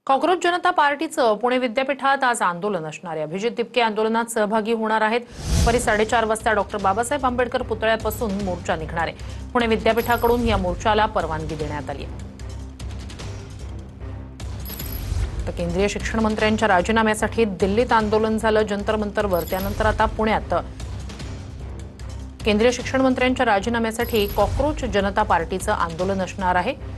Cockroach जनता पार्टीचं पुणे विद्यापीठात आज आंदोलन असणार आहे। अभिजित दिपके आंदोलनात सहभागी होणार आहेत। दुपारी 4:30 वाजता डॉक्टर बाबासाहेब आंबेडकर पुतळ्यापासून मोर्चा निघणार आहे। पुणे विद्यापीठाकडून या मोर्चाला परवानगी देण्यात आली आहे। तर केंद्रीय शिक्षण मंत्र्यांच्या राजीनाम्यासाठी दिल्लीत आंदोलन झालं जंतर मंतरवर। त्यानंतर आता पुण्यात केंद्रीय शिक्षण मंत्र्यांच्या राजीनाम्यासाठी कॉक्रोच जनता पार्टीचं आंदोलन असणार आहे।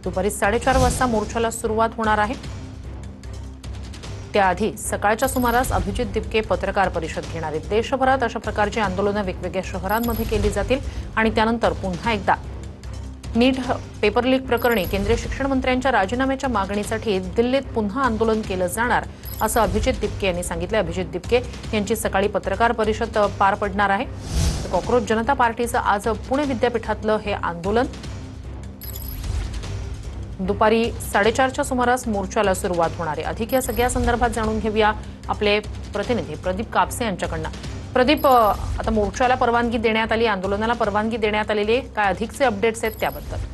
दुपारी 4:30 वाजता मोर्चाला सुरुवात होणार आहे। त्याआधी सकाळच्या सुमारास अभिजित दिपके पत्रकार परिषद घेणार आहेत। देशभरात अशा प्रकारची आंदोलनं वेगवेगळ्या शहरांमध्ये केली जातील आणि त्यानंतर पुन्हा एकदा नीट पेपर लीक प्रकरणी केंद्रीय शिक्षण मंत्र्यांच्या राजीनाम्याच्या मागणीसाठी दिल्लीत पुन्हा आंदोलन केलं जाणार असं अभिजित दिपके यांनी सांगितलं। अभिजित दिपके यांची सकाळी पत्रकार परिषद पार पडणार आहे। कॉक्रोच जनता पार्टीचं आज पुणे विद्यापीठातलं हे आंदोलन दुपारी 4:30च्या सुमारास मोर्चाला सुरुवात होणार आहे। अधिक या सगळ्या संदर्भात जाणून घेऊया आपले प्रतिनिधी प्रदीप कापसे यांच्याकडनं। प्रदीप, आता मोर्चाला परवानगी देण्यात आली, आंदोलनाला परवानगी देण्यात आलेली आहे, काय अधिकचे अपडेट्स आहेत त्याबद्दल?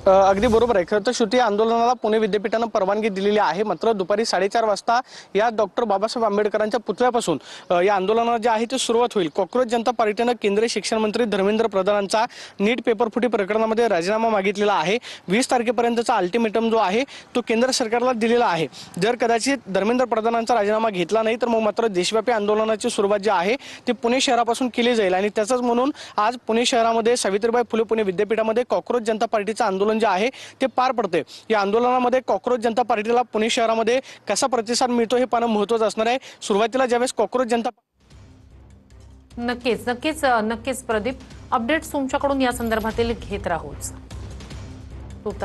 अगदी बरोबर आहे। खरं तर श्रुती, आंदोलनाला पुणे विद्यापीठानं परवानगी दिलेली आहे। मात्र दुपारी 4:30 वाजता या डॉक्टर बाबासाहेब आंबेडकरांच्या पुतळ्यापासून या आंदोलनाला जे आहे ते सुरुवात होईल। कॉक्रोच जनता पार्टीनं केंद्रीय शिक्षण मंत्री धर्मेंद्र प्रधानांचा नीट पेपरफुटी प्रकरणामध्ये राजीनामा मागितलेला आहे। 20 तारखेपर्यंतचा अल्टिमेटम जो आहे तो केंद्र सरकारला दिलेला आहे। जर कदाचित धर्मेंद्र प्रधानांचा राजीनामा घेतला नाही तर मग मात्र देशव्यापी आंदोलनाची सुरुवात जी आहे ती पुणे शहरापासून केली जाईल आणि त्याचाच म्हणून आज पुणे शहरामध्ये सावित्रीबाई फुले पुणे विद्यापीठामध्ये कॉक्रोच जनता पार्टीचं आंदोलन जे आहे ते पार पडते। या आंदोलनामध्ये कॉक्रोच जनता पार्टीला पुणे शहरामध्ये कसा प्रतिसाद मिळतो हे पाहणं महत्त्वाचं असणार आहे। सुरुवातीला ज्यावेळेस कॉक्रोच जनता नक्कीच प्रदीप, अपडेट्स तुमच्याकडून या संदर्भातील घेत राहूच।